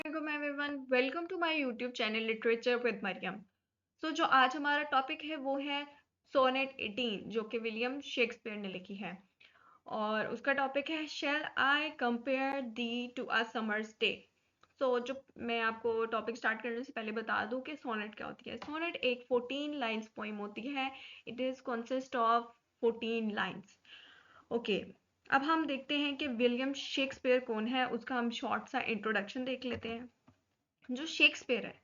Assalamualaikum everyone, welcome to my YouTube channel literature with Maryam. जो आज हमारा टॉपिक है वो है सोनेट 18 जो कि विलियम शेक्सपियर ने लिखी है। और उसका टॉपिक है shall I compare thee to a summer's day. जो मैं आपको टॉपिक स्टार्ट करने से पहले बता दूं कि सोनेट क्या होती है। सोनेट एक 14 लाइन्स पोइम होती है। It is consist of 14 lines. Okay, अब हम देखते हैं कि विलियम शेक्सपियर कौन है। उसका हम शॉर्ट सा इंट्रोडक्शन देख लेते हैं। जो शेक्सपियर है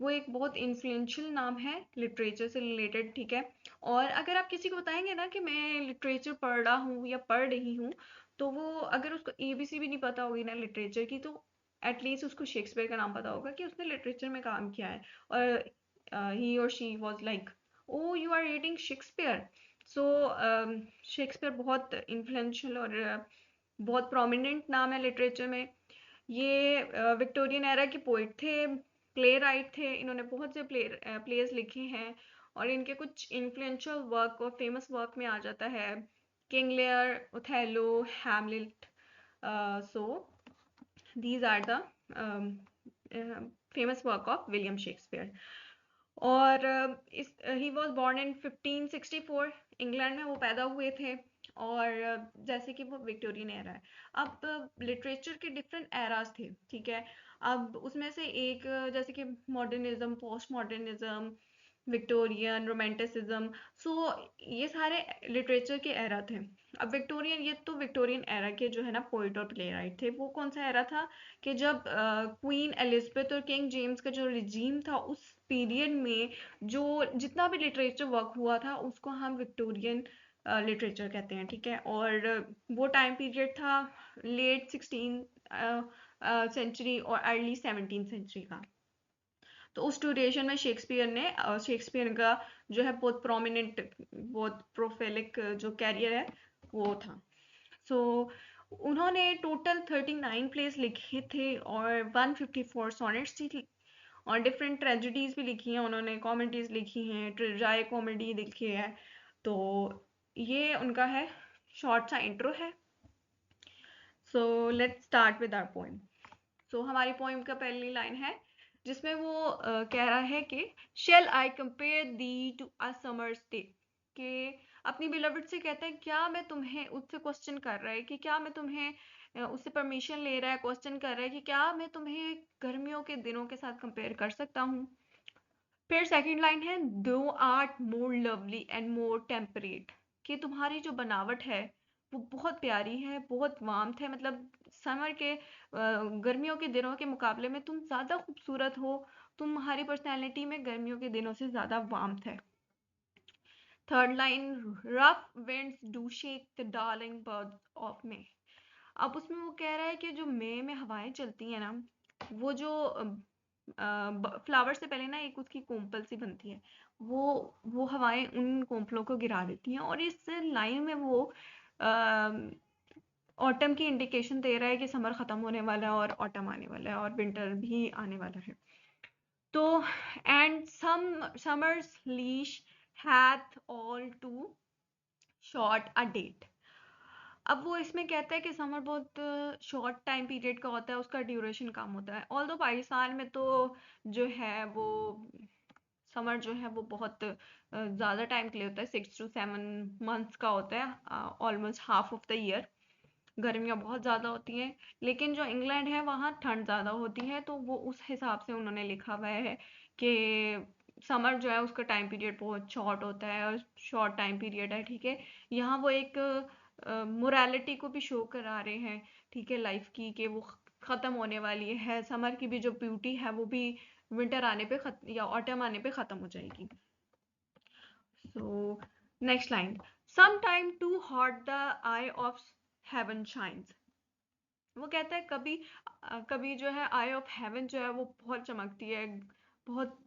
वो एक बहुत इन्फ्लुएंशियल नाम है लिटरेचर से रिलेटेड, ठीक है। और अगर आप किसी को बताएंगे ना कि मैं लिटरेचर पढ़ रहा हूँ या पढ़ रही हूँ, तो वो अगर उसको एबीसी भी नहीं पता होगी ना लिटरेचर की, तो एटलीस्ट उसको शेक्सपियर का नाम पता होगा कि उसने लिटरेचर में काम किया है। और ही और she was like, oh you are reading Shakespeare. So Shakespeare बहुत इन्फ्लुएंशियल और बहुत प्रोमिनेंट नाम है लिटरेचर में। ये विक्टोरियन एरा के पोइट थे, प्ले राइट थे। इन्होंने बहुत से प्लेस लिखे हैं। और इनके कुछ इन्फ्लुएंशियल वर्क और फेमस वर्क में आ जाता है King Lear, Othello, Hamlet. So these are the famous work of William Shakespeare. और इस he was born in 1564। England में वो पैदा हुए थे। और जैसे कि वो विक्टोरियन एरा है। अब लिटरेचर के डिफरेंट एराज थे, ठीक है। अब उसमें से एक जैसे कि modernism, post modernism, Victorian, romanticism. So ये सारे लिटरेचर के एरा थे। अब विक्टोरियन, ये तो विक्टोरियन एरा के जो है ना पोइट और प्ले राइट थे। वो कौन सा एरा था कि जब क्वीन एलिजाबेथ और किंग जेम्स का जो रिजीम था, उस पीरियड में जो जितना भी लिटरेचर वर्क हुआ था उसको हम विक्टोरियन लिटरेचर कहते हैं, ठीक है। और वो टाइम पीरियड था लेट 16 सेंचुरी और अर्ली 17 सेंचुरी का। तो उस ड्यूरेशन में शेक्सपियर का जो है बहुत प्रोमिनेंट, बहुत प्रोफेलिक जो कैरियर है वो था। सो उन्होंने टोटल 39 प्लेस लिखे थे और 154 सॉनेट्स थी। और डिफरेंट ट्रेजेडीज भी लिखी हैं उन्होंने, कॉमेडीज लिखी हैं, ड्राई कॉमेडी लिखी है। तो ये उनका है, शॉर्ट सा इंट्रो है। So let's start with our poem. हमारी पोएम का पहली लाइन है जिसमें वो कह रहा है कि shall I compare thee to a summer's day. कि अपनी बिलवड से कहता है, क्या मैं तुम्हें, उससे क्वेश्चन कर रहा है कि क्या मैं तुम्हें, उससे परमिशन ले रहा है, क्वेश्चन कर रहा है कि क्या मैं तुम्हें गर्मियों के दिनों के साथ कंपेयर कर सकता हूँ। फिर सेकंड लाइन है, दो art more lovely and more temperate. कि तुम्हारी जो बनावट है वो बहुत प्यारी है, बहुत वार्म्थ है। मतलब समर के गर्मियों के दिनों के मुकाबले में तुम ज्यादा खूबसूरत हो। तुम्हारी पर्सनैलिटी में गर्मियों के दिनों से ज्यादा वार्म्थ है। Third line, rough winds do shake the darling birds of May. अब उसमें वो कह रहा है कि जो मई में हवाएं चलती हैं ना, वो जो फ्लावर से पहले ना एक उसकी कोम्पल सी बनती है, वो हवाएं उन कोम्पलों को गिरा देती हैं। और इस लाइन में वो ऑटम की इंडिकेशन दे रहा है कि समर खत्म होने वाला है और ऑटम आने वाला है और विंटर भी आने वाला है। तो and summer's lease hath all too short a date. अब वो इसमें कहता है कि समर बहुत शॉर्ट टाइम पीरियड का होता है, उसका ड्यूरेशन कम होता है। ऑल दो पाकिस्तान में तो जो है वो समर जो है वो बहुत ज़्यादा टाइम के लिए होता है, 6 to 7 months का होता है, almost half of the year. गर्मियाँ बहुत ज़्यादा होती हैं। लेकिन जो इंग्लैंड है वहाँ ठंड ज़्यादा होती है, तो वो उस हिसाब से उन्होंने लिखा हुआ है कि समर जो है उसका टाइम पीरियड बहुत शॉर्ट होता है और शॉर्ट टाइम पीरियड है, ठीक है। यहाँ वो एक मोरालिटी को भी शो करा रहे हैं, ठीक है, लाइफ की, कि वो ख़त्म होने वाली है। समर की भी जो ब्यूटी है वो भी विंटर आने पे या ऑटम आने पे ख़त्म हो जाएगी। So next line, sometime too hot the eye of heaven shines. वो कहता है कभी कभी जो है आई ऑफ हेवन जो है वो बहुत चमकती है, बहुत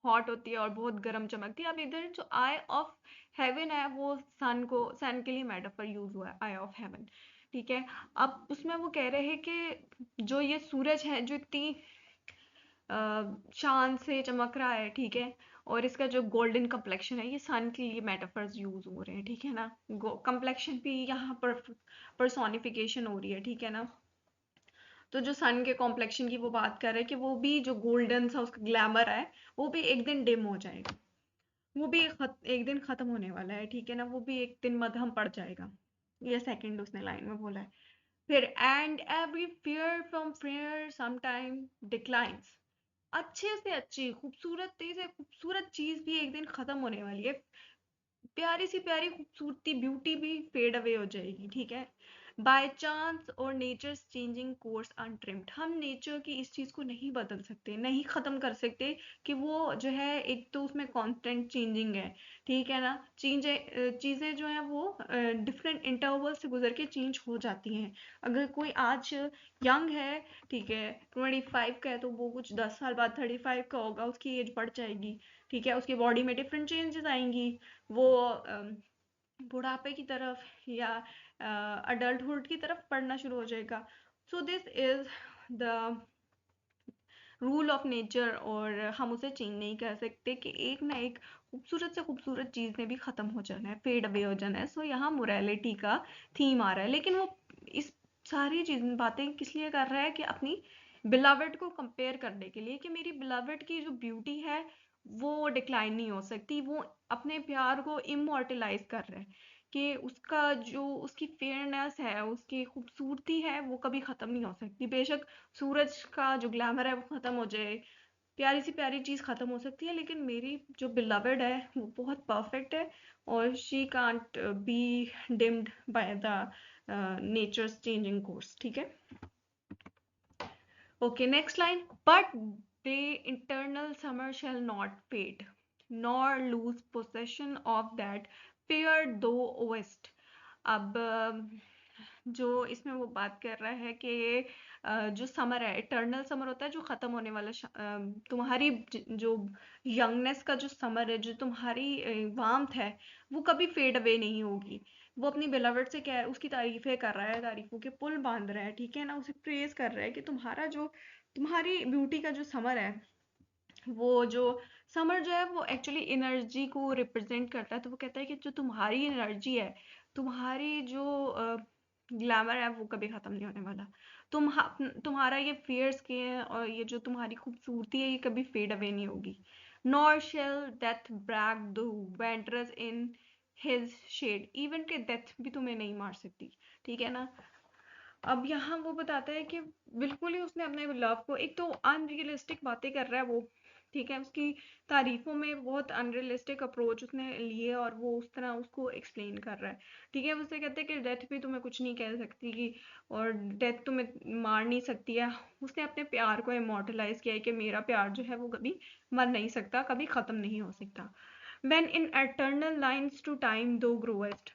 हॉट होती है और बहुत गर्म चमकती है। अब इधर जो आई ऑफ हेवन है वो सन के लिए मेटाफर यूज हुआ है, आई ऑफ हेवन, ठीक है। अब उसमें वो कह रहे हैं कि जो ये सूरज है जो इतनी शान से चमक रहा है, ठीक है। और इसका जो गोल्डन कम्प्लेक्शन है, ये सन के लिए मेटाफर्स यूज हो रहे हैं, ठीक है ना। कम्प्लेक्शन भी यहाँ पर पर्सोनिफिकेशन हो रही है, ठीक है ना। तो जो सन के कॉम्प्लेक्शन की वो बात कर रहे हैं कि वो भी जो गोल्डन सा उसका ग्लैमर है वो भी एक दिन डिम हो जाएगा, वो भी एक दिन खत्म होने वाला है, ठीक है ना, वो भी एक दिन मध्यम पड़ जाएगा। ये सेकंड उसने लाइन में बोला है। फिर and every fear from fair sometime declines, अच्छे से अच्छी खूबसूरत से खूबसूरत चीज भी एक दिन खत्म होने वाली है, प्यारी सी प्यारी खूबसूरती ब्यूटी भी फेड अवे हो जाएगी, ठीक है। बाय चांस और नेचर चेंजिंग कोर्स अनट्रिम्ड, हम नेचर की इस चीज को नहीं बदल सकते, नहीं खत्म कर सकते कि वो जो है एक तो उसमें कांस्टेंट चेंजिंग है, ठीक है ना, चीजें जो है वो डिफरेंट इंटरवल से गुजर के चेंज हो जाती हैं। अगर कोई आज यंग है, ठीक है, 25 का है, तो वो कुछ 10 साल बाद 35 का होगा, उसकी एज बढ़ जाएगी, ठीक है, उसकी बॉडी में डिफरेंट चेंजेस आएंगी, वो बुढ़ापे की तरफ या अडल्टहुड की तरफ पढ़ना शुरू हो जाएगा। So this is the rule of nature, और हम उसे चेंज नहीं कर सकते कि एक ना एक खूबसूरत से खूबसूरत चीज ने भी खत्म हो जाना है, फेड अवे हो जाना है। सो यहाँ मोरालिटी का थीम आ रहा है, लेकिन वो इस सारी चीज बातें किस लिए कर रहा है कि अपनी बिलवड को कंपेयर करने के लिए, कि मेरी बिलवड की जो ब्यूटी है वो डिक्लाइन नहीं हो सकती, वो अपने प्यार को इमोर्टलाइज कर रहा है, कि उसका जो उसकी फेयरनेस है, उसकी खूबसूरती है, वो कभी खत्म नहीं हो सकती। बेशक सूरज का जो ग्लैमर है वो खत्म हो जाए, प्यारी सी प्यारी चीज खत्म हो सकती है, लेकिन मेरी जो बिलवड है वो बहुत परफेक्ट है, और she can't be deemed by the natures changing course, ठीक है। Okay, next line. But the internal summer shall not fade, nor lose possession of that fair thou owest. अब जो इसमें वो बात कर रहा है कि जो समर है, इटर्नल समर होता है जो खत्म होने वाला, तुम्हारी जो यंगनेस का जो समर है, जो तुम्हारी वार्मथ है, वो कभी फेड अवे नहीं होगी। वो अपनी बिलवड से कह उसकी तारीफें कर रहा है, तारीफों के पुल बांध रहा है, ठीक है ना, उसे प्रेज कर रहा है कि तुम्हारा जो तुम्हारी ब्यूटी का जो समर है, वो जो समर जो है वो एक्चुअली एनर्जी को रिप्रेजेंट करता है। तो वो कहता है कि जो तुम्हारी एनर्जी है, तुम्हारी जो ग्लैमर है, वो कभी खत्म नहीं होने वाला। तुम्हारा ये फियर्स के और ये जो तुम्हारी खूबसूरती है, ये कभी फेड अवे नहीं होगी। Nor shall death brag the wanderest in his shade, even के डेथ भी तुम्हें नहीं मार सकती, ठीक है ना। अब यहाँ वो बताता है कि बिल्कुल ही उसने अपने लव को, एक तो अनरियलिस्टिक बातें कर रहा है वो, ठीक है, उसकी तारीफों में बहुत अनरियलिस्टिक अप्रोच उसने लिए और वो उस तरह उसको एक्सप्लेन कर रहा है, ठीक है। उससे कहते हैं कि डेथ भी तुम्हें कुछ नहीं कह सकती कि, और डेथ तुम्हें मार नहीं सकती है। उसने अपने प्यार को इमोर्टलाइज किया है कि मेरा प्यार जो है वो कभी मर नहीं सकता, कभी खत्म नहीं हो सकता। when in eternal lines to time thou growest,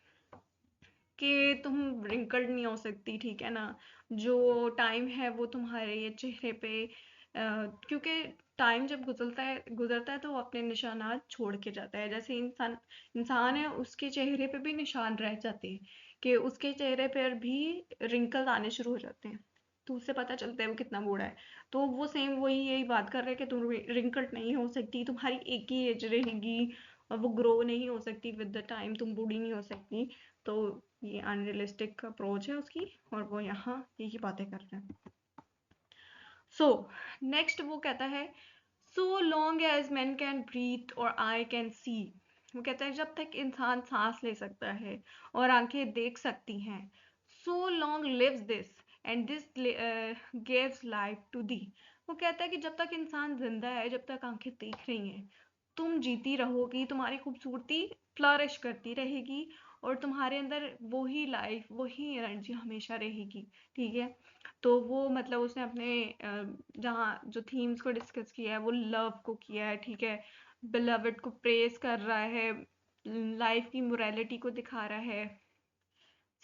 कि तुम रिंकल्ड नहीं हो सकती, ठीक है ना, जो टाइम है वो तुम्हारे ये चेहरे पे क्योंकि टाइम जब गुजरता है तो वो अपने निशानात छोड़ के जाता है। जैसे इंसान है, उसके चेहरे पे भी निशान रह जाते हैं, कि उसके चेहरे पर भी रिंकल्स आने शुरू हो जाते हैं, तो उससे पता चलता है वो कितना बूढ़ा है। तो वो सेम वही यही बात कर रहे हैं कि तुम रिंकल्ड नहीं हो सकती, तुम्हारी एक ही एज रहेगी, और वो ग्रो नहीं हो सकती विद द टाइम, तुम बूढ़ी नहीं हो सकती। तो ये अनरियलिस्टिक अप्रोच है उसकी, और वो यहाँ यही बातें कर रहे हैं। सो नेक्स्ट वो कहता है, so long as man can breathe or eye can see, वो कहता है जब तक इंसान सांस ले सकता है और आंखें देख सकती हैं, so long lives this and this gives life to thee. वो कहता है कि जब तक इंसान जिंदा है, जब तक आंखें देख रही हैं, तुम जीती रहोगी, तुम्हारी खूबसूरती फ्लरिश करती रहेगी, और तुम्हारे अंदर वही लाइफ वही एनर्जी हमेशा रहेगी, ठीक है। तो वो मतलब उसने अपने जहाँ जो थीम्स को डिस्कस किया है वो लव को किया है, ठीक है, बिलवड को प्रेज कर रहा है, लाइफ की मोरालिटी को दिखा रहा है,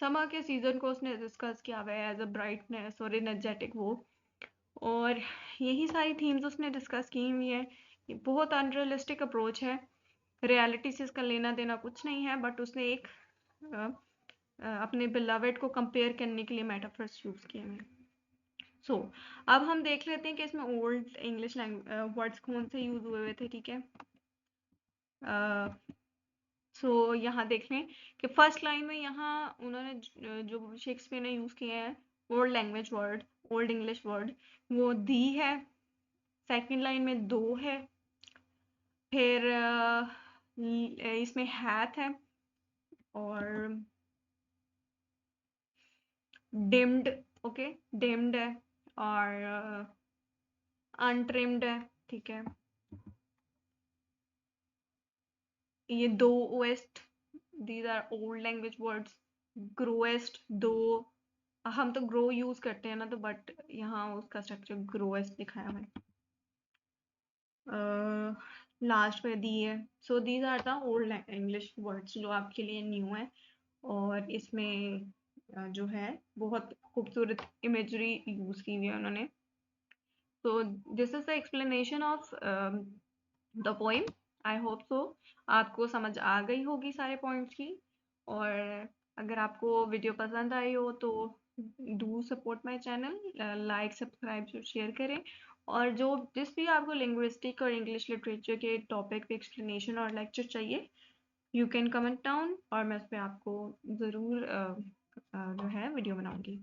समर के सीजन को उसने डिस्कस किया हुआ है एज अ ब्राइटनेस और एनर्जेटिक वो, और यही सारी थीम्स उसने डिस्कस की हुई है। ये बहुत अनरियलिस्टिक अप्रोच है, रियलिटी से इसका लेना देना कुछ नहीं है, बट उसने एक अपने बिलवड को कंपेयर करने के लिए मेटाफर्स यूज किए हैं। सो अब हम देख लेते हैं कि इसमें ओल्ड इंग्लिश वर्ड्स कौन से यूज हुए थे, ठीक है। सो यहाँ देख लें कि फर्स्ट लाइन में यहाँ उन्होंने जो शेक्सपियर ने यूज किए हैं old language word, old English word, वो दी है, सेकंड लाइन में दो है, फिर इसमें हैथ है, और डिम्ड, ओके, डिम्ड है, और अनट्रिम्ड है, ठीक है। ये दो ओएस्ट, these are old language words. ग्रोएस्ट, दो, हम तो ग्रो यूज करते हैं ना, तो बट यहाँ उसका स्ट्रक्चर ग्रोएस्ट दिखाया हुआ है। लास्ट में दी है। So these are the old English words जो आपके लिए न्यू है, और इसमें जो है बहुत खूबसूरत इमेजरी यूज की हुई है उन्होंने। So this is the explanation of the poem. I hope so आपको समझ आ गई होगी सारे पॉइंट्स की। और अगर आपको वीडियो पसंद आई हो तो do support my channel, like subscribe share करें। और जो जिस भी आपको लिंग्विस्टिक और इंग्लिश लिटरेचर के टॉपिक पे एक्सप्लेनेशन और लेक्चर चाहिए, यू कैन कमेंट डाउन, और मैं उस पर आपको ज़रूर जो है वीडियो बनाऊंगी।